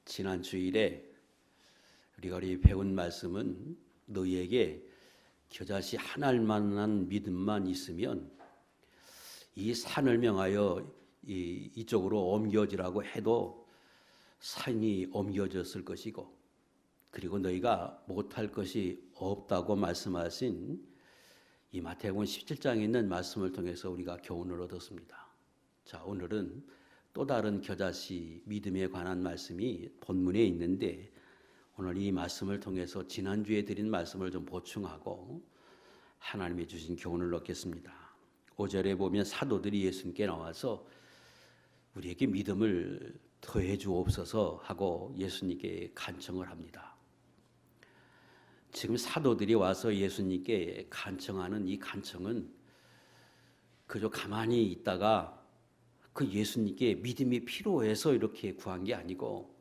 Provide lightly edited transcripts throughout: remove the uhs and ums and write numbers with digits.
지난 주일에 우리가 배운 말씀은 너희에게 겨자씨 한 알만한 믿음만 있으면 이 산을 명하여 이쪽으로 옮겨지라고 해도 산이 옮겨졌을 것이고, 그리고 너희가 못할 것이 없다고 말씀하신 이 마태복음 17장에 있는 말씀을 통해서 우리가 교훈을 얻었습니다. 자, 오늘은 또 다른 겨자씨 믿음에 관한 말씀이 본문에 있는데, 오늘 이 말씀을 통해서 지난주에 드린 말씀을 좀 보충하고 하나님이 주신 교훈을 얻겠습니다. 5절에 보면 사도들이 예수님께 나와서 우리에게 믿음을 더해 주옵소서 하고 예수님께 간청을 합니다. 지금 사도들이 와서 예수님께 간청하는 이 간청은 그저 가만히 있다가 그 예수님께 믿음이 필요해서 이렇게 구한 게 아니고,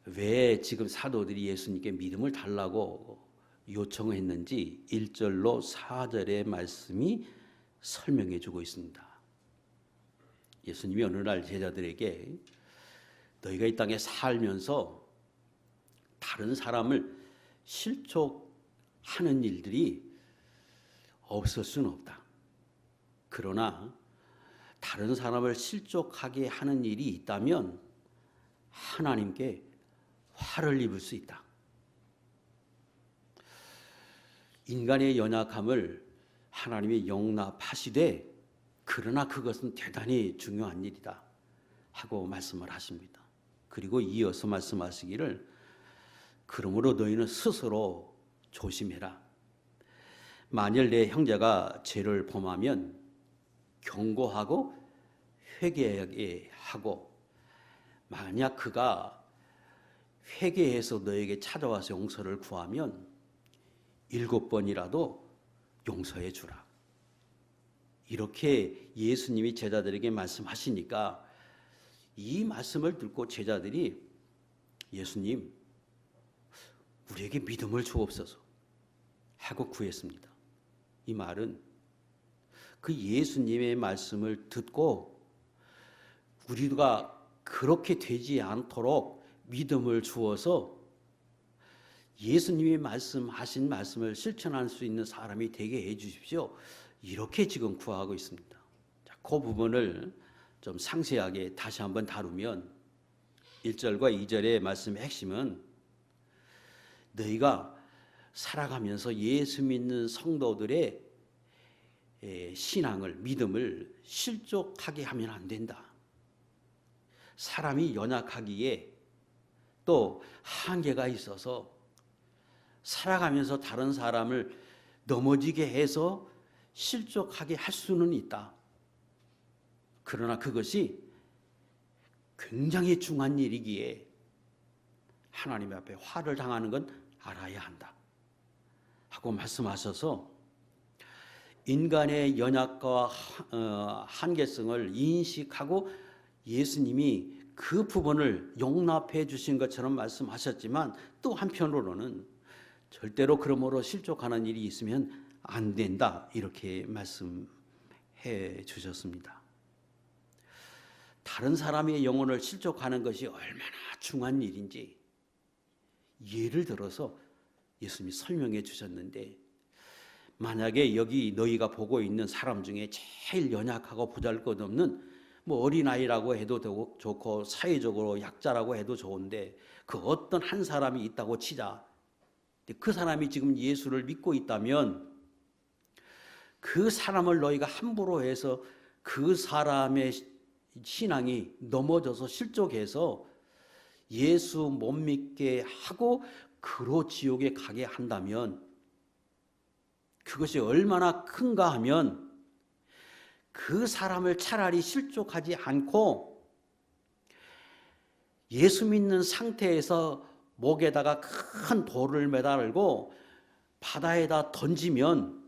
왜 지금 사도들이 예수님께 믿음을 달라고 요청했는지 1절로 4절의 말씀이 설명해 주고 있습니다. 예수님이 어느 날 제자들에게 너희가 이 땅에 살면서 다른 사람을 실족하는 일들이 없을 수는 없다. 그러나 다른 사람을 실족하게 하는 일이 있다면 하나님께 화를 입을 수 있다. 인간의 연약함을 하나님이 용납하시되 그러나 그것은 대단히 중요한 일이다 하고 말씀을 하십니다. 그리고 이어서 말씀하시기를 그러므로 너희는 스스로 조심해라. 만일 내 형제가 죄를 범하면 경고하고 회개하게 하고, 만약 그가 회개해서 너에게 찾아와서 용서를 구하면 7번이라도 용서해 주라. 이렇게 예수님이 제자들에게 말씀하시니까 이 말씀을 듣고 제자들이 예수님, 우리에게 믿음을 주옵소서 하고 구했습니다. 이 말은 그 예수님의 말씀을 듣고 우리가 그렇게 되지 않도록 믿음을 주어서 예수님이 말씀하신 말씀을 실천할 수 있는 사람이 되게 해 주십시오. 이렇게 지금 구하고 있습니다. 자, 그 부분을 좀 상세하게 다시 한번 다루면 1절과 2절의 말씀의 핵심은 너희가 살아가면서 예수 믿는 성도들의 신앙을, 믿음을 실족하게 하면 안 된다. 사람이 연약하기에 또 한계가 있어서 살아가면서 다른 사람을 넘어지게 해서 실족하게 할 수는 있다. 그러나 그것이 굉장히 중요한 일이기에 하나님 앞에 화를 당하는 건 알아야 한다 하고 말씀하셔서 인간의 연약과 한계성을 인식하고 예수님이 그 부분을 용납해 주신 것처럼 말씀하셨지만, 또 한편으로는 절대로 그러므로 실족하는 일이 있으면 안 된다 이렇게 말씀해 주셨습니다. 다른 사람의 영혼을 실족하는 것이 얼마나 중요한 일인지 예를 들어서 예수님이 설명해 주셨는데, 만약에 여기 너희가 보고 있는 사람 중에 제일 연약하고 보잘것없는 어린아이라고 해도 좋고 사회적으로 약자라고 해도 좋은데 그 어떤 한 사람이 있다고 치자. 그 사람이 지금 예수를 믿고 있다면 그 사람을 너희가 함부로 해서 그 사람의 신앙이 넘어져서 실족해서 예수 못 믿게 하고 그로 지옥에 가게 한다면 그것이 얼마나 큰가 하면 그 사람을 차라리 실족하지 않고 예수 믿는 상태에서 목에다가 큰 돌을 매달고 바다에다 던지면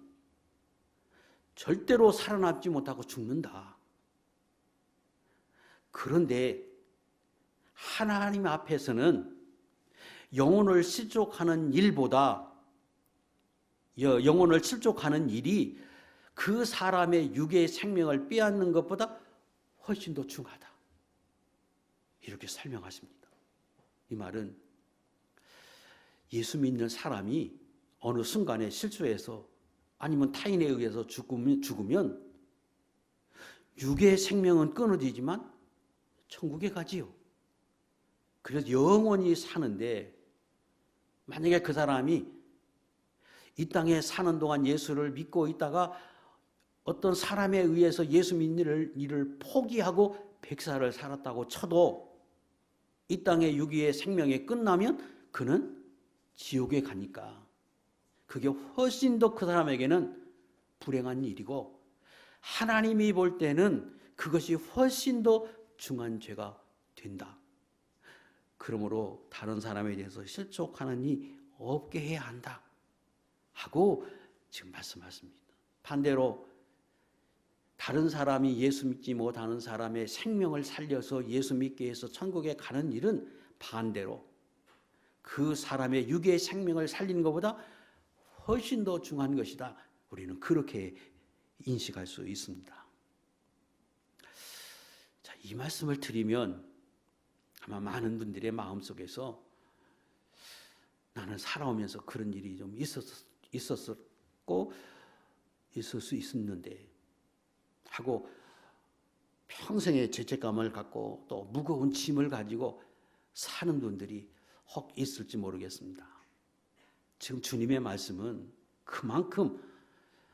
절대로 살아남지 못하고 죽는다. 그런데 하나님 앞에서는 영혼을 실족하는 일보다 영혼을 실족하는 일이 그 사람의 육의 생명을 빼앗는 것보다 훨씬 더 중하다. 이렇게 설명하십니다. 이 말은 예수 믿는 사람이 어느 순간에 실수해서 아니면 타인에 의해서 죽으면 육의 생명은 끊어지지만 천국에 가지요. 그래서 영원히 사는데, 만약에 그 사람이 이 땅에 사는 동안 예수를 믿고 있다가 어떤 사람에 의해서 예수 믿는 일을 포기하고 백살을 살았다고 쳐도 이 땅의 육의 생명이 끝나면 그는 지옥에 가니까 그게 훨씬 더 그 사람에게는 불행한 일이고, 하나님이 볼 때는 그것이 훨씬 더 중한 죄가 된다. 그러므로 다른 사람에 대해서 실족하느니 없게 해야 한다 하고 지금 말씀하십니다. 반대로 다른 사람이 예수 믿지 못하는 사람의 생명을 살려서 예수 믿게 해서 천국에 가는 일은 반대로 그 사람의 육의 생명을 살리는 것보다 훨씬 더 중요한 것이다. 우리는 그렇게 인식할 수 있습니다. 자, 이 말씀을 드리면 아마 많은 분들의 마음속에서 나는 살아오면서 그런 일이 좀 있었고 있을 수 있었는데 하고 평생의 죄책감을 갖고 또 무거운 짐을 가지고 사는 분들이 혹 있을지 모르겠습니다. 지금 주님의 말씀은 그만큼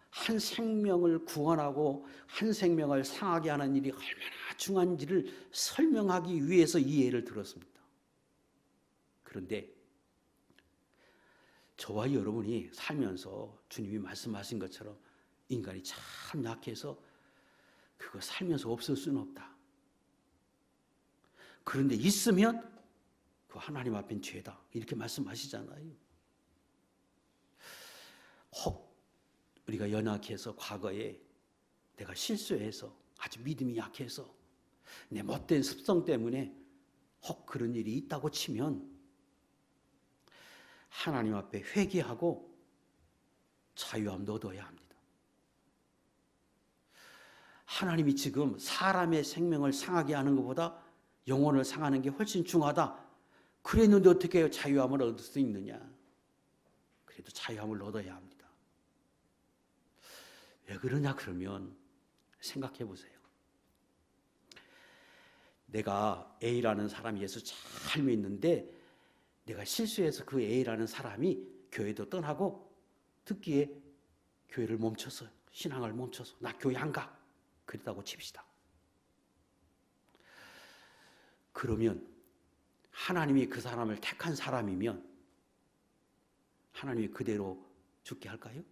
한 생명을 구원하고 한 생명을 상하게 하는 일이 얼마나 중요한지를 설명하기 위해서 이 예를 들었습니다. 그런데 저와 여러분이 살면서 주님이 말씀하신 것처럼 인간이 참 약해서 그거 살면서 없을 수는 없다. 그런데 있으면 그 하나님 앞엔 죄다. 이렇게 말씀하시잖아요. 혹 우리가 연약해서 과거에 내가 실수해서 아주 믿음이 약해서 내 못된 습성 때문에 혹 그런 일이 있다고 치면 하나님 앞에 회개하고 자유함도 얻어야 합니다. 하나님이 지금 사람의 생명을 상하게 하는 것보다 영혼을 상하는 게 훨씬 중하다. 그랬는데 어떻게 자유함을 얻을 수 있느냐? 그래도 자유함을 얻어야 합니다. 왜 그러냐 그러면 생각해 보세요. 내가 A라는 사람이 예수 잘 믿는데 내가 실수해서 그 A라는 사람이 교회도 떠나고 듣기에 교회를 멈춰서 신앙을 멈춰서 나 교회 안 가. 그랬다고 칩시다. 그러면 하나님이 그 사람을 택한 사람이면 하나님이 그대로 죽게 할까요?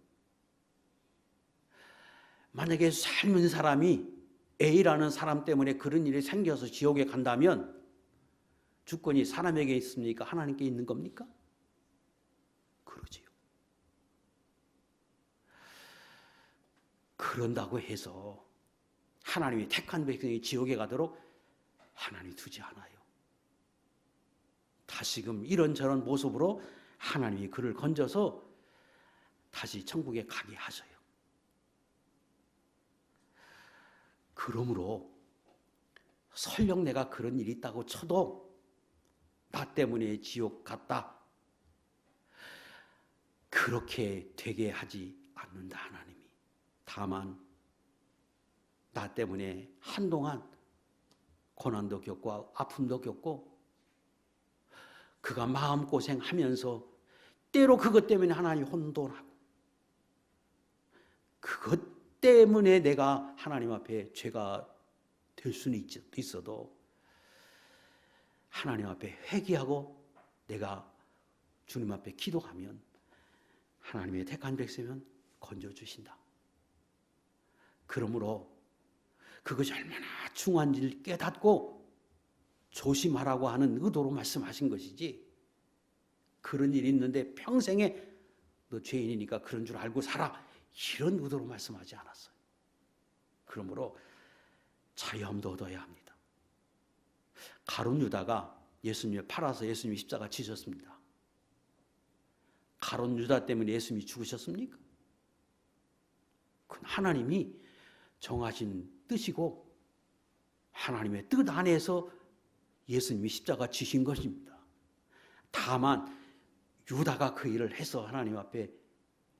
만약에 삶은 사람이 A라는 사람 때문에 그런 일이 생겨서 지옥에 간다면 주권이 사람에게 있습니까? 하나님께 있는 겁니까? 그러지요. 그런다고 해서 하나님이 택한 백성이 지옥에 가도록 하나님이 두지 않아요. 다시금 이런저런 모습으로 하나님이 그를 건져서 다시 천국에 가게 하셔요. 그러므로 설령 내가 그런 일이 있다고 쳐도 나 때문에 지옥 갔다. 그렇게 되게 하지 않는다 하나님이. 다만 나 때문에 한동안 고난도 겪고 아픔도 겪고 그가 마음고생하면서 때로 그것 때문에 하나님 혼돈하고 그것 때문에 내가 하나님 앞에 죄가 될 수는 있어도 하나님 앞에 회개하고 내가 주님 앞에 기도하면 하나님의 택한 백성은 건져주신다. 그러므로 그것이 얼마나 중요한지를 깨닫고 조심하라고 하는 의도로 말씀하신 것이지 그런 일이 있는데 평생에 너 죄인이니까 그런 줄 알고 살아 이런 의도로 말씀하지 않았어요. 그러므로 자유함도 얻어야 합니다. 가룟 유다가 예수님을 팔아서 예수님이 십자가 지셨습니다. 가룟 유다 때문에 예수님이 죽으셨습니까? 그건 하나님이 정하신 뜻이고 하나님의 뜻 안에서 예수님이 십자가 지신 것입니다. 다만 유다가 그 일을 해서 하나님 앞에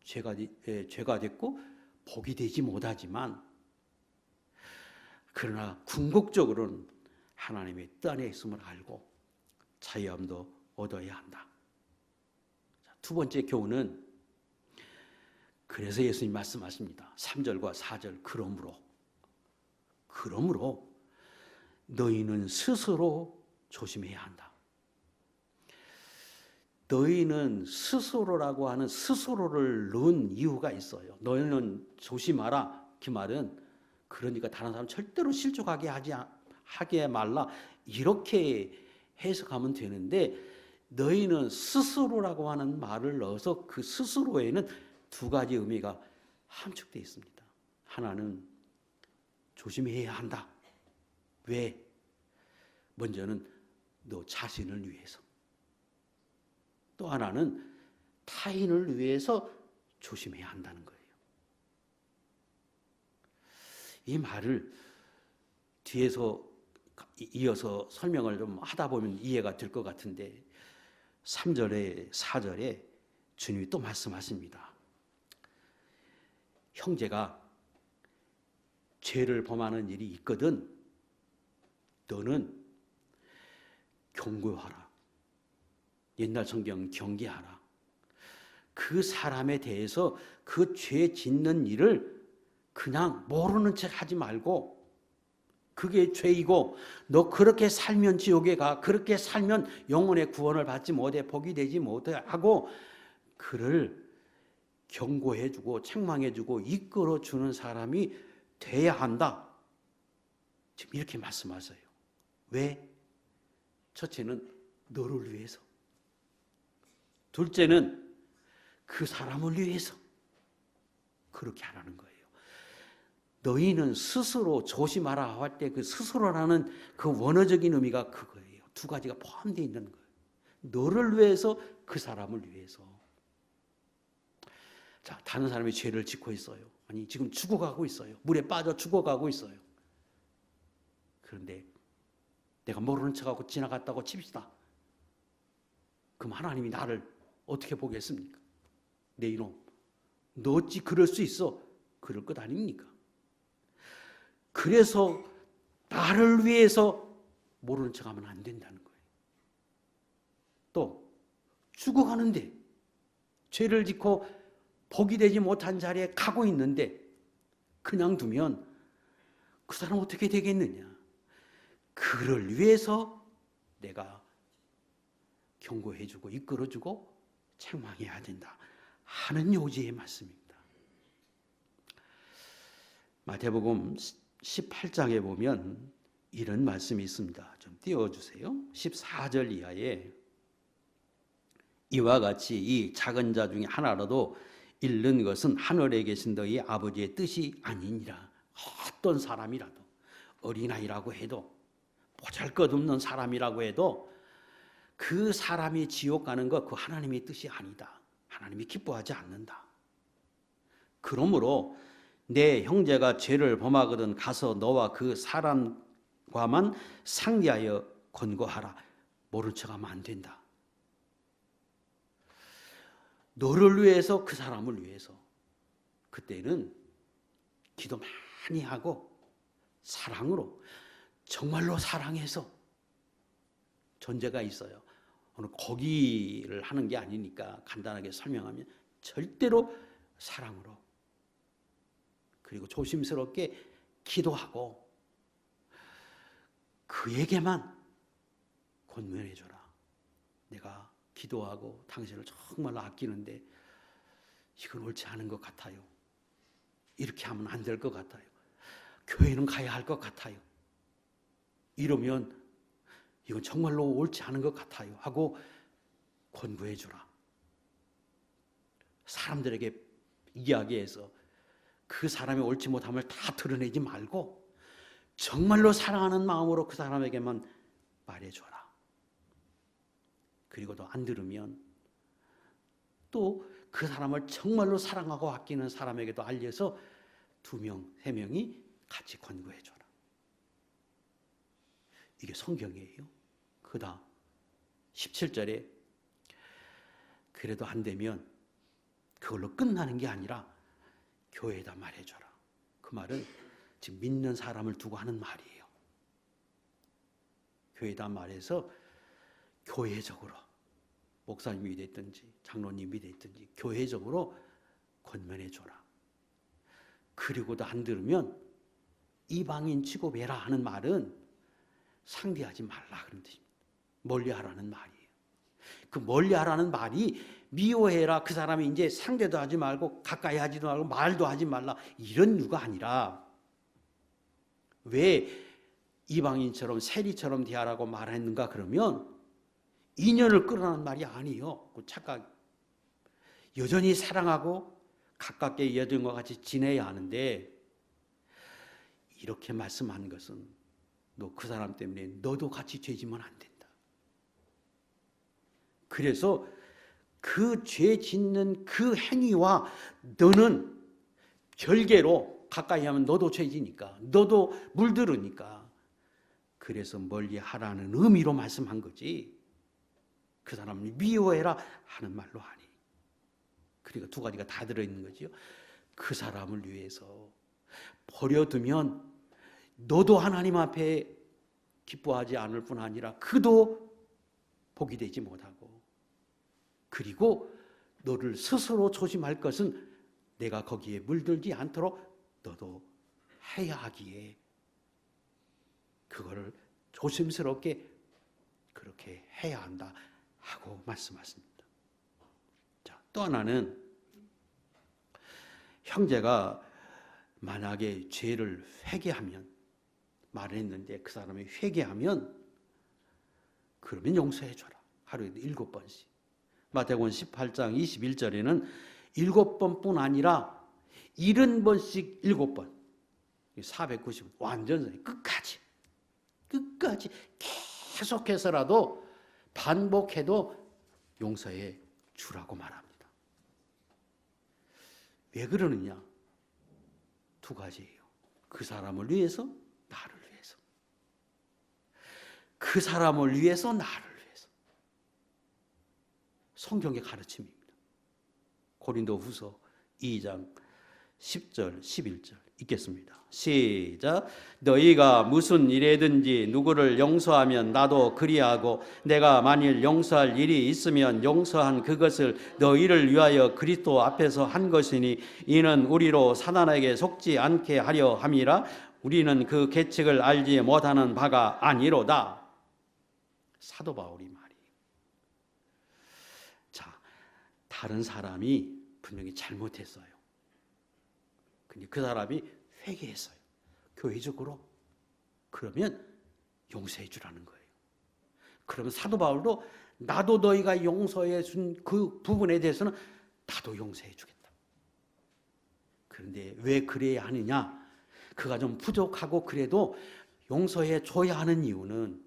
죄가 됐고 복이 되지 못하지만, 그러나 궁극적으로는 하나님의 뜻 안에 있음을 알고 자유함도 얻어야 한다. 두 번째 교훈은, 그래서 예수님 말씀하십니다. 3절과 4절, 그러므로 너희는 스스로 조심해야 한다. 너희는 스스로라고 하는 스스로를 넣은 이유가 있어요. 너희는 조심하라. 그 말은, 그러니까 다른 사람 절대로 실족하게 하게 말라, 이렇게 해석하면 되는데, 너희는 스스로라고 하는 말을 넣어서 그 스스로에는 두 가지 의미가 함축되어 있습니다. 하나는 조심해야 한다. 왜? 먼저는 너 자신을 위해서. 또 하나는 타인을 위해서 조심해야 한다는 거예요. 이 말을 뒤에서 이어서 설명을 좀 하다 보면 이해가 될 것 같은데, 3절에 4절에 주님이 또 말씀하십니다. 형제가 죄를 범하는 일이 있거든 너는 경고하라. 옛날 성경 경계하라. 그 사람에 대해서 그 죄 짓는 일을 그냥 모르는 척 하지 말고, 그게 죄이고 너 그렇게 살면 지옥에 가, 그렇게 살면 영혼의 구원을 받지 못해, 복이 되지 못하고, 그를 경고해주고 책망해주고 이끌어주는 사람이 돼야 한다. 지금 이렇게 말씀하세요. 왜? 첫째는 너를 위해서, 둘째는 그 사람을 위해서 그렇게 하라는 거예요. 너희는 스스로 조심하라 할 때 그 스스로라는 그 원어적인 의미가 그거예요. 두 가지가 포함되어 있는 거예요. 너를 위해서, 그 사람을 위해서. 자, 다른 사람이 죄를 짓고 있어요. 아니, 지금 죽어가고 있어요. 물에 빠져 죽어가고 있어요. 그런데 내가 모르는 척하고 지나갔다고 칩시다. 그럼 하나님이 나를 어떻게 보겠습니까? 내 이놈, 너 어찌 그럴 수 있어? 그럴 것 아닙니까? 그래서 나를 위해서 모르는 척하면 안 된다는 거예요. 또 죽어가는데, 죄를 짓고 복이 되지 못한 자리에 가고 있는데 그냥 두면 그 사람 어떻게 되겠느냐? 그를 위해서 내가 경고해주고 이끌어주고 책망해야 된다 하는 요지의 말씀입니다. 마태복음 18장에 보면 이런 말씀이 있습니다. 좀 띄워주세요. 14절 이하에, 이와 같이 이 작은 자 중에 하나라도 잃는 것은 하늘에 계신 너희 아버지의 뜻이 아니니라. 어떤 사람이라도, 어린아이라고 해도, 보잘것없는 사람이라고 해도 그 사람이 지옥 가는 것, 그 하나님의 뜻이 아니다. 하나님이 기뻐하지 않는다. 그러므로 내 형제가 죄를 범하거든 가서 너와 그 사람과만 상의하여 권고하라. 모른 척하면 안 된다. 너를 위해서, 그 사람을 위해서. 그때는 기도 많이 하고 사랑으로, 정말로 사랑해서. 전제가 있어요. 오늘 거기를 하는 게 아니니까 간단하게 설명하면, 절대로 사랑으로, 그리고 조심스럽게 기도하고 그에게만 권면해줘라. 내가 기도하고 당신을 정말 아끼는데 이건 옳지 않은 것 같아요. 이렇게 하면 안 될 것 같아요. 교회는 가야 할 것 같아요. 이러면 이건 정말로 옳지 않은 것 같아요 하고 권고해주라. 사람들에게 이야기해서 그 사람이 옳지 못함을 다 드러내지 말고 정말로 사랑하는 마음으로 그 사람에게만 말해줘라. 그리고 또 안 들으면 또 그 사람을 정말로 사랑하고 아끼는 사람에게도 알려서 2명, 3명이 같이 권고해줘라. 이게 성경이에요. 그다음 17절에 그래도 안 되면 그걸로 끝나는 게 아니라 교회에다 말해줘라. 그 말은 지금 믿는 사람을 두고 하는 말이에요. 교회에다 말해서 교회적으로 목사님이 됐든지 장로님이 됐든지 교회적으로 권면해줘라. 그리고도 안 들으면 이방인 취급해라 하는 말은 상대하지 말라 그런 뜻입니다. 멀리하라는 말이에요. 그 멀리하라는 말이 미워해라, 그 사람이 이제 상대도 하지 말고 가까이 하지도 말고 말도 하지 말라, 이런 이유가 아니라, 왜 이방인처럼 세리처럼 대하라고 말했는가 그러면 인연을 끌어내는 말이 아니에요. 그 착각. 여전히 사랑하고 가깝게 예전과 같이 지내야 하는데, 이렇게 말씀한 것은 너 그 사람 때문에 너도 같이 죄지면 안 된다. 그래서 그 죄 짓는 그 행위와 너는 별개로 가까이 하면 너도 죄지니까, 너도 물들으니까, 그래서 멀리 하라는 의미로 말씀한 거지, 그 사람을 미워해라 하는 말로 아니. 그러니까 두 가지가 다 들어있는 거지요. 그 사람을 위해서 버려두면 너도 하나님 앞에 기뻐하지 않을 뿐 아니라 그도 복이 되지 못하고, 그리고 너를 스스로 조심할 것은 내가 거기에 물들지 않도록 너도 해야 하기에 그거를 조심스럽게 그렇게 해야 한다 하고 말씀하십니다. 자, 또 하나는 형제가 만약에 죄를 회개하면, 말을 했는데 그 사람이 회개하면 그러면 용서해 줘라. 하루에 7번씩. 마태복음 18장 21절에는 7번뿐 아니라 70번씩 7번. 490 완전 끝까지 계속해서라도 반복해도 용서해 주라고 말합니다. 왜 그러느냐? 두 가지예요. 그 사람을 위해서, 나를 위해서. 그 사람을 위해서, 나를 위해서. 성경의 가르침입니다. 고린도후서 2장 10절 11절 읽겠습니다. 시작. 너희가 무슨 일에든지 누구를 용서하면 나도 그리하고, 내가 만일 용서할 일이 있으면 용서한 그것을 너희를 위하여 그리스도 앞에서 한 것이니, 이는 우리로 사단에게 속지 않게 하려 함이라. 우리는 그 계책을 알지 못하는 바가 아니로다. 사도 바울이 말이에요. 자, 다른 사람이 분명히 잘못했어요. 근데 그 사람이 회개했어요. 교회적으로. 그러면 용서해 주라는 거예요. 그러면 사도 바울도 나도 너희가 용서해 준 그 부분에 대해서는 나도 용서해 주겠다. 그런데 왜 그래야 하느냐? 그가 좀 부족하고 그래도 용서해 줘야 하는 이유는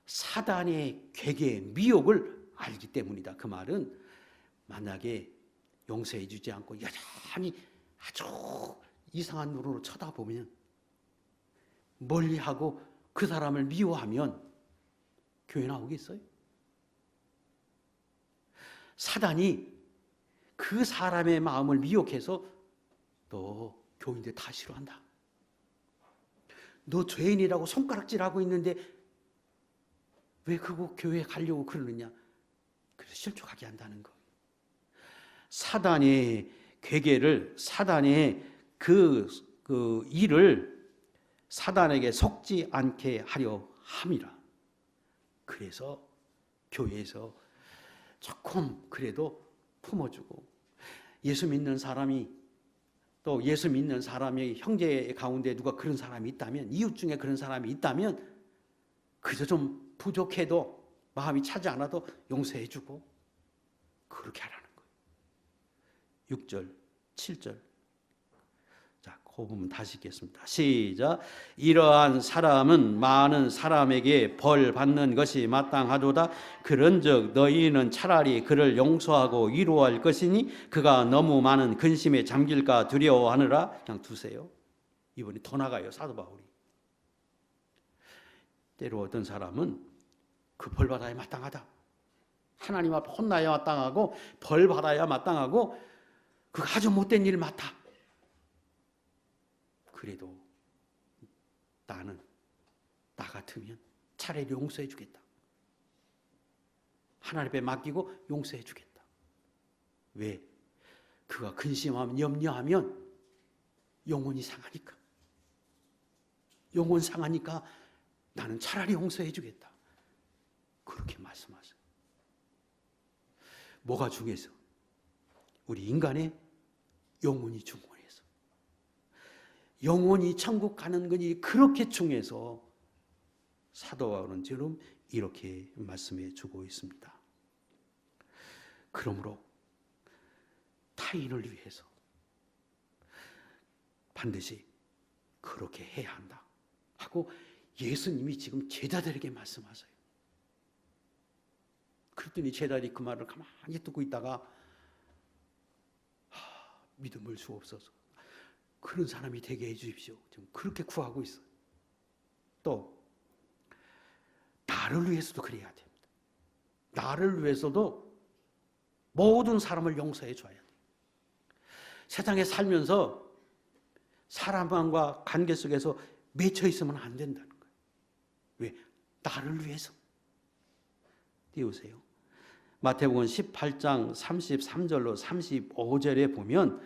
사단의 괴계, 미혹을 알기 때문이다. 그 말은 만약에 용서해 주지 않고 여전히 아주 이상한 눈으로 쳐다보면, 멀리하고 그 사람을 미워하면 교회 나오겠어요? 사단이 그 사람의 마음을 미혹해서 너 교인들 다 싫어한다, 너 죄인이라고 손가락질하고 있는데 왜 그거 교회에 가려고 그러느냐, 그래서 실족하게 한다는 거. 사단의 괴계를, 사단의 그 일을 사단에게 속지 않게 하려 함이라. 그래서 교회에서 조금 그래도 품어주고, 예수 믿는 사람이, 또 예수 믿는 사람의 형제 가운데 누가 그런 사람이 있다면, 이웃 중에 그런 사람이 있다면 그저 좀 부족해도, 마음이 차지 않아도 용서해주고 그렇게 하라는 거예요. 6절 7절. 자, 그 부분 다시 읽겠습니다. 시작. 이러한 사람은 많은 사람에게 벌 받는 것이 마땅하도다. 그런즉 너희는 차라리 그를 용서하고 위로할 것이니, 그가 너무 많은 근심에 잠길까 두려워하느라. 그냥 두세요. 이번에 더 나가요, 사도 바울이. 때로 어떤 사람은 그 벌 받아야 마땅하다, 하나님 앞에 혼나야 마땅하고 벌 받아야 마땅하고 그거 아주 못된 일 맡아. 그래도 나는 나 같으면 차라리 용서해 주겠다. 하나님 앞에 맡기고 용서해 주겠다. 왜? 그가 근심하면 염려하면 영혼이 상하니까. 영혼 상하니까 나는 차라리 용서해 주겠다. 그렇게 말씀하세요. 뭐가 중요해서? 우리 인간의 영혼이 중요해서. 영혼이 천국 가는 것이 그렇게 중요해서 사도 바울은 이렇게 말씀해 주고 있습니다. 그러므로 타인을 위해서 반드시 그렇게 해야 한다 하고 예수님이 지금 제자들에게 말씀하세요. 그랬더니 제자들이 그 말을 가만히 듣고 있다가 믿음을 주옵소서. 그런 사람이 되게 해주십시오. 지금 그렇게 구하고 있어요. 또 나를 위해서도 그래야 됩니다. 나를 위해서도 모든 사람을 용서해 줘야 돼요. 세상에 살면서 사람과 관계 속에서 맺혀 있으면 안 된다는 거예요. 왜? 나를 위해서. 띄우세요. 마태복음 18장 33절로 35절에 보면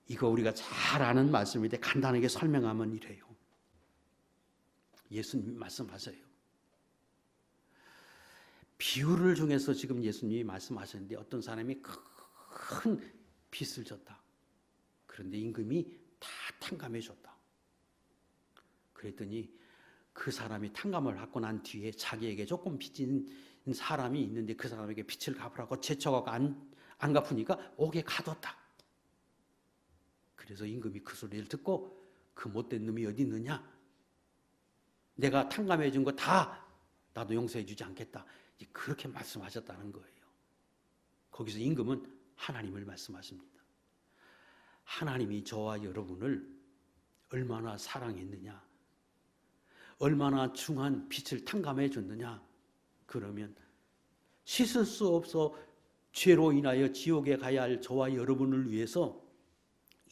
이거 우리가 잘 아는 말씀인데 간단하게 설명하면 이래요. 예수님이 말씀하세요. 비유를 중에서 지금 예수님이 말씀하셨는데 어떤 사람이 큰 빚을 졌다. 그런데 임금이 다 탕감해 줬다. 그랬더니 그 사람이 탕감을 받고 난 뒤에 자기에게 조금 빚진 사람이 있는데 그 사람에게 빚을 갚으라고 제쳐가고 안 갚으니까 옥에 가뒀다. 그래서 임금이 그 소리를 듣고 그 못된 놈이 어디 있느냐? 내가 탕감해 준 거 다 나도 용서해 주지 않겠다. 그렇게 말씀하셨다는 거예요. 거기서 임금은 하나님을 말씀하십니다. 하나님이 저와 여러분을 얼마나 사랑했느냐, 얼마나 중한 빚을 탕감해 줬느냐. 그러면 씻을 수 없어 죄로 인하여 지옥에 가야 할 저와 여러분을 위해서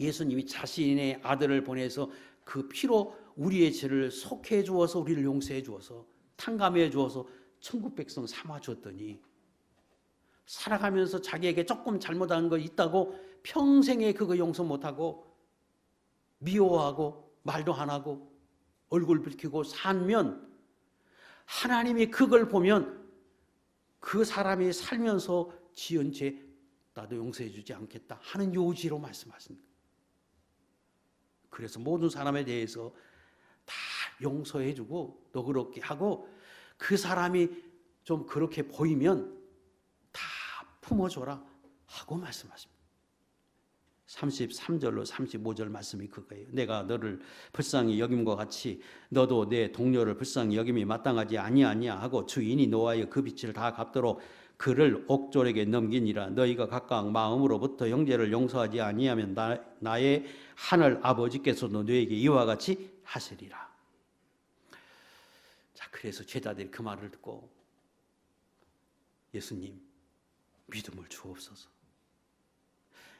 예수님이 자신의 아들을 보내서 그 피로 우리의 죄를 속해 주어서 우리를 용서해 주어서 탕감해 주어서 천국 백성 삼아 주었더니 살아가면서 자기에게 조금 잘못한 거 있다고 평생에 그거 용서 못하고 미워하고 말도 안 하고 얼굴 붉히고 살면 하나님이 그걸 보면 그 사람이 살면서 지은 죄 나도 용서해 주지 않겠다 하는 요지로 말씀하십니다. 그래서 모든 사람에 대해서 다 용서해 주고 너그럽게 하고 그 사람이 좀 그렇게 보이면 다 품어줘라 하고 말씀하십니다. 33절로 35절 말씀이 그거예요. 내가 너를 불쌍히 여김과 같이 너도 내 동료를 불쌍히 여김이 마땅하지 아니하냐 하고 주인이 너와의 그 빚을 다 갚도록 그를 옥졸에게 넘기니라. 너희가 각각 마음으로부터 형제를 용서하지 아니하면 나의 하늘 아버지께서도 너에게 이와 같이 하시리라. 자, 그래서 제자들이 그 말을 듣고 예수님 믿음을 주옵소서.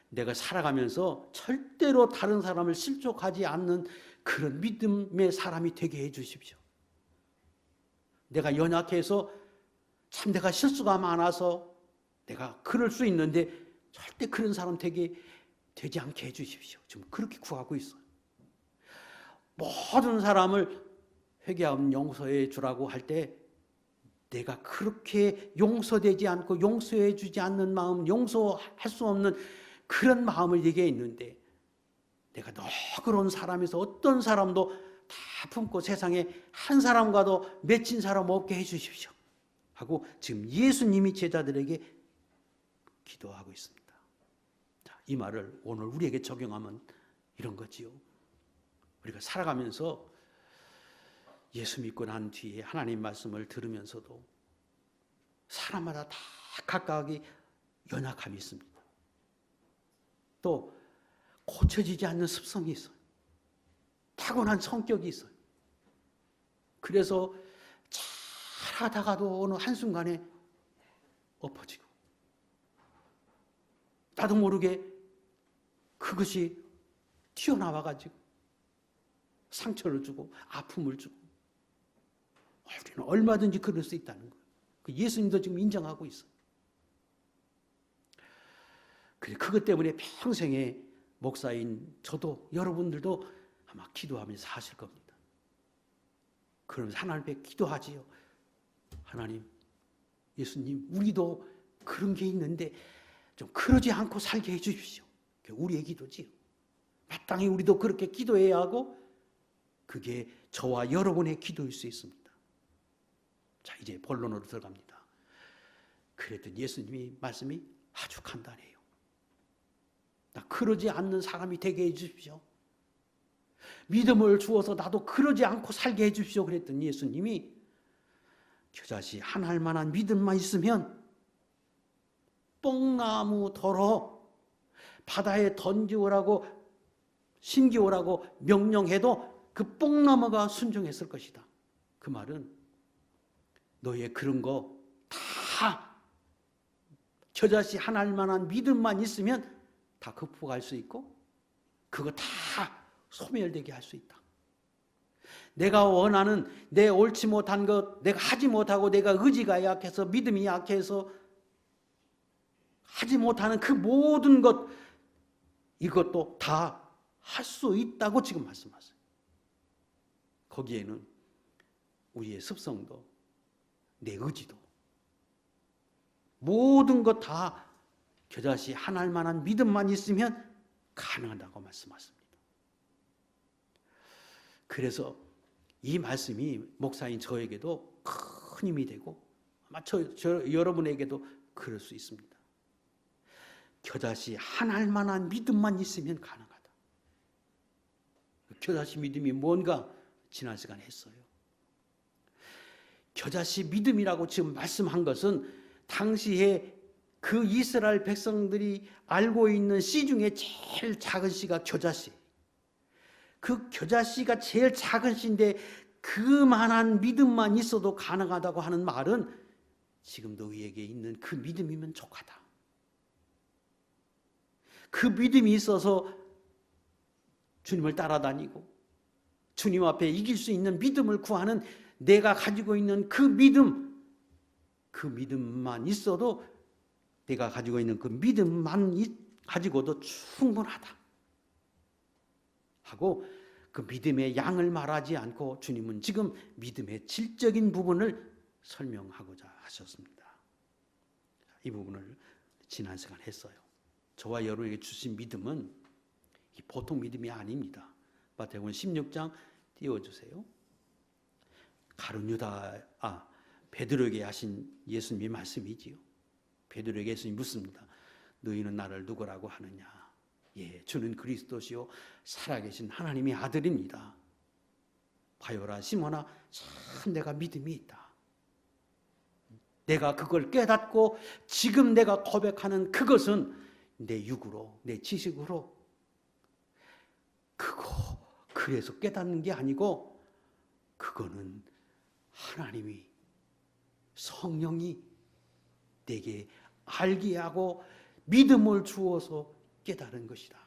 내가 살아가면서 절대로 다른 사람을 실족하지 않는 그런 믿음의 사람이 되게 해 주십시오. 내가 연약해서 참 내가 실수가 많아서 내가 그럴 수 있는데 절대 그런 사람 되지 않게 해 주십시오. 지금 그렇게 구하고 있어요. 모든 사람을 회개하면 용서해 주라고 할 때 내가 그렇게 용서되지 않고 용서해 주지 않는 마음, 용서할 수 없는 그런 마음을 얘기해 있는데 내가 너그러운 사람에서 어떤 사람도 다 품고 세상에 한 사람과도 맺힌 사람 없게 해 주십시오 하고 지금 예수님이 제자들에게 기도하고 있습니다. 자, 이 말을 오늘 우리에게 적용하면 이런 거지요. 우리가 살아가면서 예수 믿고 난 뒤에 하나님 말씀을 들으면서도 사람마다 다 각각의 연약함이 있습니다. 또 고쳐지지 않는 습성이 있어요. 타고난 성격이 있어요. 그래서 잘하다가도 어느 한순간에 엎어지고 나도 모르게 그것이 튀어나와가지고 상처를 주고 아픔을 주고 우리는 얼마든지 그럴 수 있다는 거예요. 예수님도 지금 인정하고 있어요. 그것 때문에 평생에 목사인 저도 여러분들도 아마 기도하면서 사실 겁니다. 그러면서 하나님께 기도하지요. 하나님, 예수님, 우리도 그런 게 있는데 좀 그러지 않고 살게 해 주십시오. 우리의 기도지요. 마땅히 우리도 그렇게 기도해야 하고 그게 저와 여러분의 기도일 수 있습니다. 자, 이제 본론으로 들어갑니다. 그랬더니 예수님이 말씀이 아주 간단해요. 나 그러지 않는 사람이 되게 해 주십시오. 믿음을 주어서 나도 그러지 않고 살게 해 주십시오. 그랬더니 예수님이 겨자씨 한 알만한 믿음만 있으면 뽕나무 덜어 바다에 던지오라고 심기오라고 명령해도 그 뽕나무가 순종했을 것이다. 그 말은 너의 그런 거 다 겨자씨 한 알만한 믿음만 있으면 다 극복할 수 있고 그거 다 소멸되게 할 수 있다. 내가 원하는 내 옳지 못한 것, 내가 하지 못하고 내가 의지가 약해서 믿음이 약해서 하지 못하는 그 모든 것 이것도 다 할 수 있다고 지금 말씀하세요. 거기에는 우리의 습성도 내 의지도 모든 것 다 겨자씨 한 알만한 믿음만 있으면 가능하다고 말씀하십니다. 그래서 이 말씀이 목사인 저에게도 큰 힘이 되고 아마 여러분에게도 그럴 수 있습니다. 겨자씨 한 알만한 믿음만 있으면 가능하다. 겨자씨 믿음이 뭔가 지난 시간에 했어요. 겨자씨 믿음이라고 지금 말씀한 것은 당시에 그 이스라엘 백성들이 알고 있는 씨 중에 제일 작은 씨가 겨자씨. 그 겨자씨가 제일 작은 씨인데 그만한 믿음만 있어도 가능하다고 하는 말은 지금 너희에게 있는 그 믿음이면 족하다. 그 믿음이 있어서 주님을 따라다니고 주님 앞에 이길 수 있는 믿음을 구하는 내가 가지고 있는 그 믿음만 있어도 내가 가지고 있는 그 믿음만 가지고도 충분하다 하고 그 믿음의 양을 말하지 않고 주님은 지금 믿음의 질적인 부분을 설명하고자 하셨습니다. 이 부분을 지난 시간 했어요. 저와 여러분에게 주신 믿음은 보통 믿음이 아닙니다. 마태복음 16장 띄워주세요. 베드로에게 하신 예수님의 말씀이지요. 베드로에게 예수님이 묻습니다. 너희는 나를 누구라고 하느냐? 예, 주는 그리스도시요 살아계신 하나님의 아들입니다. 바요라 시몬아, 참 내가 믿음이 있다. 내가 그걸 깨닫고 지금 내가 고백하는 그것은 내 육으로, 내 지식으로 그래서 깨닫는 게 아니고 그거는 하나님이 성령이 내게 알게 하고 믿음을 주어서 깨달은 것이다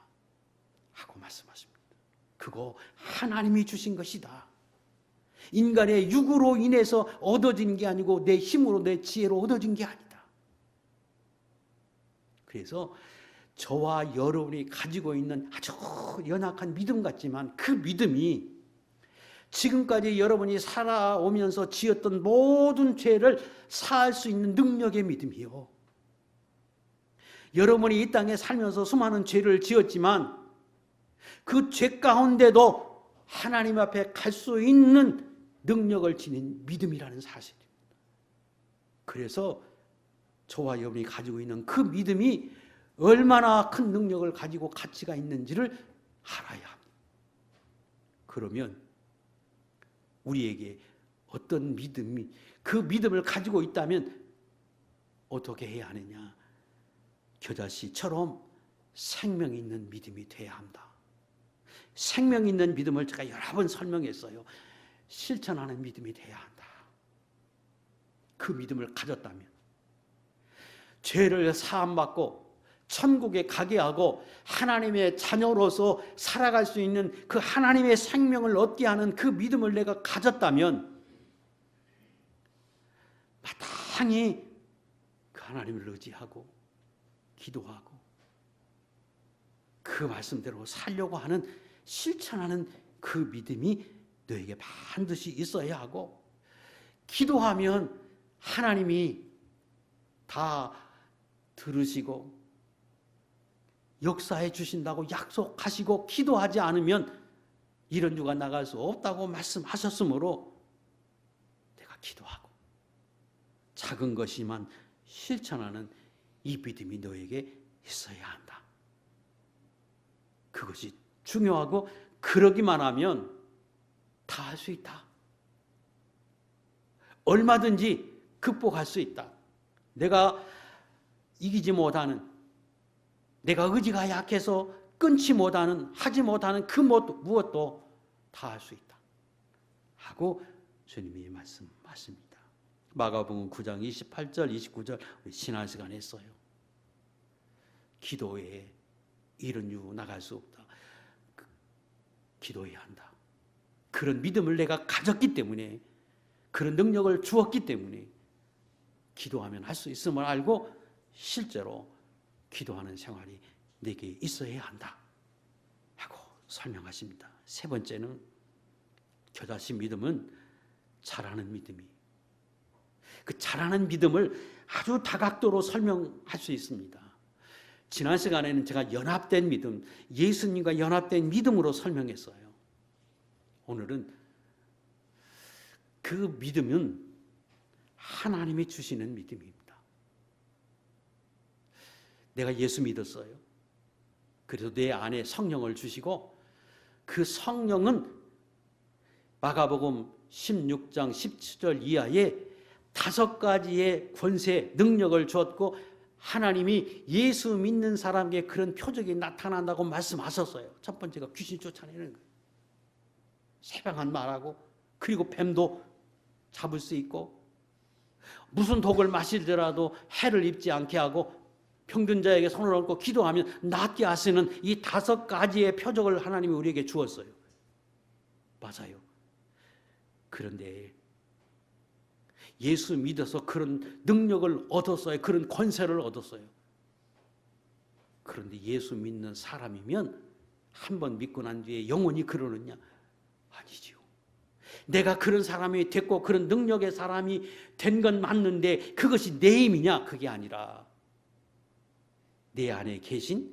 하고 말씀하십니다. 그거 하나님이 주신 것이다. 인간의 육으로 인해서 얻어진 게 아니고 내 힘으로 내 지혜로 얻어진 게 아니다. 그래서 저와 여러분이 가지고 있는 아주 연약한 믿음 같지만 그 믿음이 지금까지 여러분이 살아오면서 지었던 모든 죄를 사할 수 있는 능력의 믿음이요. 여러분이 이 땅에 살면서 수많은 죄를 지었지만 그 죄 가운데도 하나님 앞에 갈 수 있는 능력을 지닌 믿음이라는 사실입니다. 그래서 저와 여러분이 가지고 있는 그 믿음이 얼마나 큰 능력을 가지고 가치가 있는지를 알아야 합니다. 그러면 우리에게 어떤 믿음이 그 믿음을 가지고 있다면 어떻게 해야 하느냐? 겨자씨처럼 생명 있는 믿음이 돼야 한다. 생명 있는 믿음을 제가 여러 번 설명했어요. 실천하는 믿음이 돼야 한다. 그 믿음을 가졌다면 죄를 사함받고 천국에 가게 하고 하나님의 자녀로서 살아갈 수 있는 그 하나님의 생명을 얻게 하는 그 믿음을 내가 가졌다면 마땅히 그 하나님을 의지하고 기도하고 그 말씀대로 살려고 하는 실천하는 그 믿음이 너에게 반드시 있어야 하고, 기도하면 하나님이 다 들으시고 역사해 주신다고 약속하시고, 기도하지 않으면 이런 유가 나갈 수 없다고 말씀하셨으므로 내가 기도하고 작은 것이만 실천하는 이 믿음이 너에게 있어야 한다. 그것이 중요하고, 그러기만 하면 다 할 수 있다. 얼마든지 극복할 수 있다. 내가 이기지 못하는, 내가 의지가 약해서 끊지 못하는, 하지 못하는 그 무엇도 다 할 수 있다 하고 주님이 말씀하십니다. 마가복음 9장 28절 29절 우리 신앙 시간에 했어요. 기도에 이런 이유 나갈 수 없다. 기도해야 한다. 그런 믿음을 내가 가졌기 때문에, 그런 능력을 주었기 때문에 기도하면 할 수 있음을 알고 실제로 기도하는 생활이 내게 있어야 한다 하고 설명하십니다. 세 번째는, 겨자씨 믿음은 잘하는 믿음이, 그 잘하는 믿음을 아주 다각도로 설명할 수 있습니다. 지난 시간에는 제가 연합된 믿음, 예수님과 연합된 믿음으로 설명했어요. 오늘은 그 믿음은 하나님이 주시는 믿음입니다. 내가 예수 믿었어요. 그래서 내 안에 성령을 주시고, 그 성령은 마가복음 16장 17절 이하에 5가지의 권세, 능력을 주었고, 하나님이 예수 믿는 사람에게 그런 표적이 나타난다고 말씀하셨어요. 첫 번째가 귀신 쫓아내는 거예요. 새방한 말하고, 그리고 뱀도 잡을 수 있고, 무슨 독을 마시더라도 해를 입지 않게 하고, 병든 자에게 손을 얹고 기도하면 낫게 하시는 이 5가지의 표적을 하나님이 우리에게 주었어요. 맞아요. 그런데 예수 믿어서 그런 능력을 얻었어요. 그런 권세를 얻었어요. 그런데 예수 믿는 사람이면 한 번 믿고 난 뒤에 영원히 그러느냐? 아니지요. 내가 그런 사람이 됐고 그런 능력의 사람이 된 건 맞는데 그것이 내 힘이냐? 그게 아니라 내 안에 계신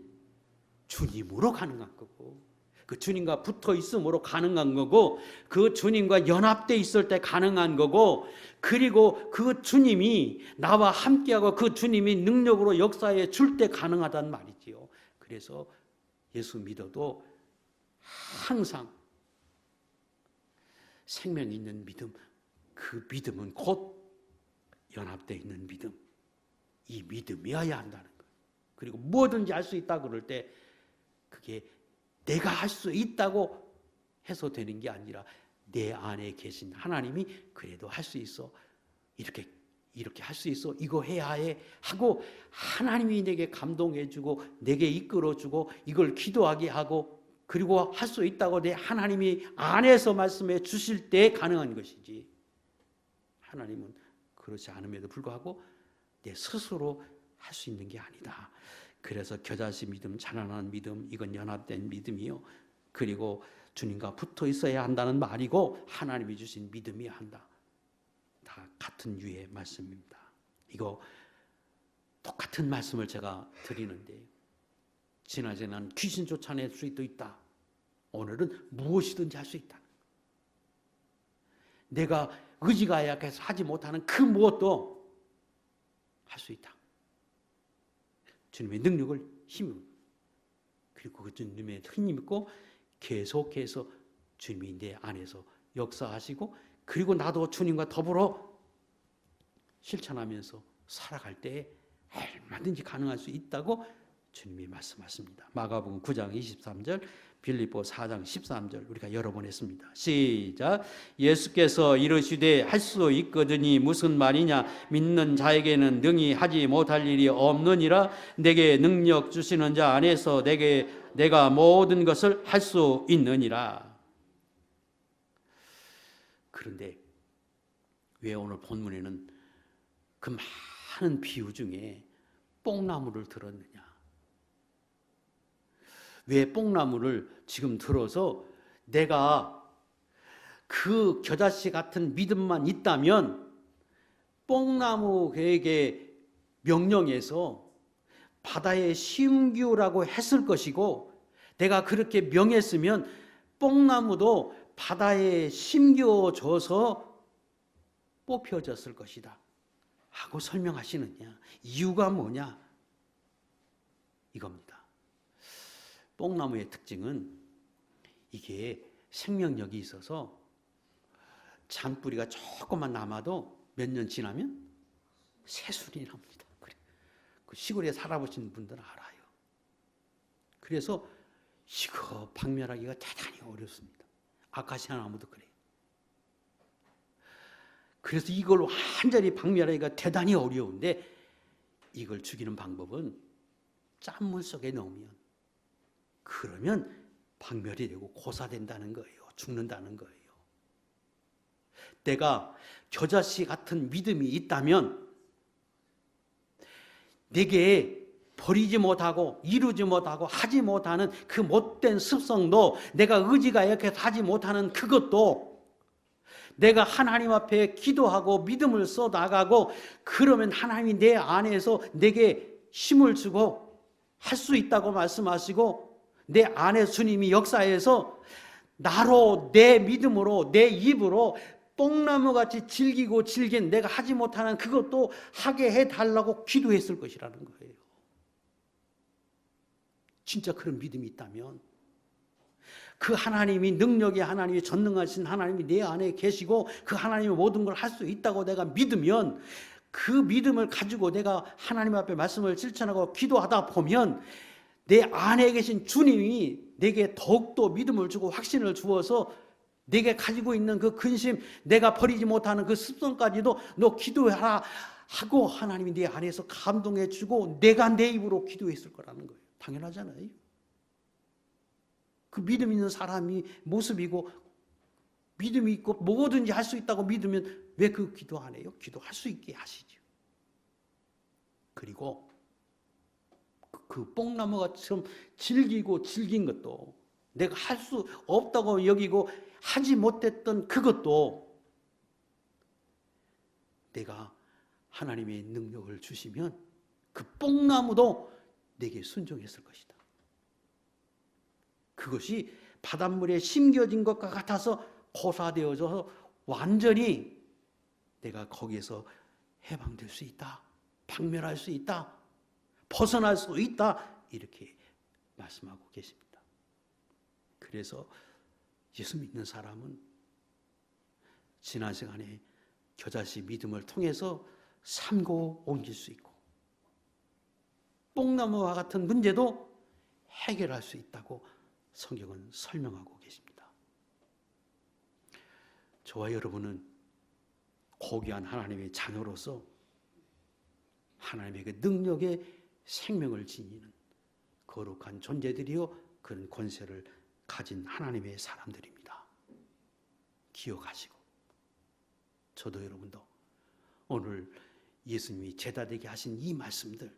주님으로 가능한 거고, 그 주님과 붙어 있음으로 가능한 거고, 그 주님과 연합돼 있을 때 가능한 거고, 그리고 그 주님이 나와 함께하고 그 주님이 능력으로 역사해 줄 때 가능하단 말이지요. 그래서 예수 믿어도 항상 생명 있는 믿음, 그 믿음은 곧 연합돼 있는 믿음, 이 믿음이어야 한다는 거예요. 그리고 뭐든지 할 수 있다 그럴 때 그게 내가 할 수 있다고 해서 되는 게 아니라 내 안에 계신 하나님이 그래도 할 수 있어, 이렇게 할 수 있어, 이거 해야 해 하고 하나님이 내게 감동해주고 내게 이끌어주고 이걸 기도하게 하고, 그리고 할 수 있다고 내 하나님이 안에서 말씀해 주실 때 가능한 것이지, 하나님은 그렇지 않음에도 불구하고 내 스스로 할 수 있는 게 아니다. 그래서 겨자씨 믿음, 자라나는 믿음, 이건 연합된 믿음이요. 그리고 주님과 붙어 있어야 한다는 말이고, 하나님이 주신 믿음이어야 한다. 다 같은 유의 말씀입니다. 이거 똑같은 말씀을 제가 드리는데, 지나지난 귀신 쫓아낼 수도 있다. 오늘은 무엇이든지 할 수 있다. 내가 의지가 약해서 하지 못하는 그 무엇도 할 수 있다. 주님의 능력을 힘입고, 그리고 그 주님의 힘입고 계속해서 주님이 내 안에서 역사하시고, 그리고 나도 주님과 더불어 실천하면서 살아갈 때 얼마든지 가능할 수 있다고 주님이 말씀하십니다. 마가복음 9장 23절, 빌립보 4장 13절 우리가 여러 번 했습니다. 시작. 예수께서 이르시되 할 수 있거든이 무슨 말이냐, 믿는 자에게는 능히 하지 못할 일이 없느니라. 내게 능력 주시는 자 안에서 내가 모든 것을 할 수 있느니라. 그런데 왜 오늘 본문에는 그 많은 비유 중에 뽕나무를 들었느냐? 왜 뽕나무를 지금 들어서 내가 그 겨자씨 같은 믿음만 있다면 뽕나무에게 명령해서 바다에 심기우라고 했을 것이고, 내가 그렇게 명했으면 뽕나무도 바다에 심겨져서 뽑혀졌을 것이다 하고 설명하시느냐? 이유가 뭐냐? 이겁니다. 뽕나무의 특징은 이게 생명력이 있어서 잔뿌리가 조금만 남아도 몇 년 지나면 새순이 납니다. 그래. 그 시골에 살아보신 분들은 알아요. 그래서 이거 박멸하기가 대단히 어렵습니다. 아카시아 나무도 그래요. 그래서 이걸 완전히 박멸하기가 대단히 어려운데, 이걸 죽이는 방법은 짠물 속에 넣으면, 그러면 박멸이 되고 고사된다는 거예요. 죽는다는 거예요. 내가 겨자씨 같은 믿음이 있다면 내게 버리지 못하고 이루지 못하고 하지 못하는 그 못된 습성도, 내가 의지가 약해서 하지 못하는 그것도, 내가 하나님 앞에 기도하고 믿음을 쏟아가고 그러면 하나님이 내 안에서 내게 힘을 주고 할 수 있다고 말씀하시고, 내 안에 주님이 역사해서 나로, 내 믿음으로, 내 입으로 뽕나무같이 질기고 질긴 내가 하지 못하는 그것도 하게 해달라고 기도했을 것이라는 거예요. 진짜 그런 믿음이 있다면, 그 하나님이, 능력의 하나님이, 전능하신 하나님이 내 안에 계시고 그 하나님이 모든 걸 할 수 있다고 내가 믿으면, 그 믿음을 가지고 내가 하나님 앞에 말씀을 실천하고 기도하다 보면 내 안에 계신 주님이 내게 더욱더 믿음을 주고 확신을 주어서 내게 가지고 있는 그 근심, 내가 버리지 못하는 그 습성까지도 너 기도해라 하고 하나님이 내 안에서 감동해 주고 내가 내 입으로 기도했을 거라는 거예요. 당연하잖아요. 그 믿음 있는 사람이 모습이고, 믿음이 있고 뭐든지 할 수 있다고 믿으면 왜 그 기도 안 해요? 기도할 수 있게 하시죠. 그리고 그 뽕나무처럼 질기고 질긴 것도, 내가 할 수 없다고 여기고 하지 못했던 그것도 내가 하나님의 능력을 주시면 그 뽕나무도 내게 순종했을 것이다. 그것이 바닷물에 심겨진 것과 같아서 고사되어져서 완전히 내가 거기에서 해방될 수 있다, 박멸할 수 있다, 벗어날 수 있다, 이렇게 말씀하고 계십니다. 그래서 예수 믿는 사람은 지난 시간에 겨자씨 믿음을 통해서 삼고 옮길 수 있고, 뽕나무와 같은 문제도 해결할 수 있다고 성경은 설명하고 계십니다. 저와 여러분은 고귀한 하나님의 자녀로서 하나님의 그 능력의 생명을 지니는 거룩한 존재들이요, 그런 권세를 가진 하나님의 사람들입니다. 기억하시고, 저도 여러분도 오늘 예수님이 제자되게 하신 이 말씀들,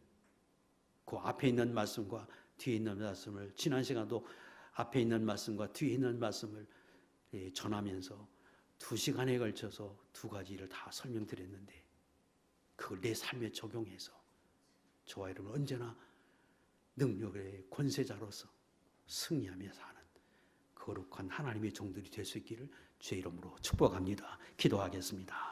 그 앞에 있는 말씀과 뒤에 있는 말씀을, 지난 시간도 앞에 있는 말씀과 뒤에 있는 말씀을 전하면서 2시간에 걸쳐서 2가지를 다 설명드렸는데, 그걸 내 삶에 적용해서 저와 여러분 언제나 능력의 권세자로서 승리하며 사는 거룩한 하나님의 종들이 될 수 있기를 주의 이름으로 축복합니다. 기도하겠습니다.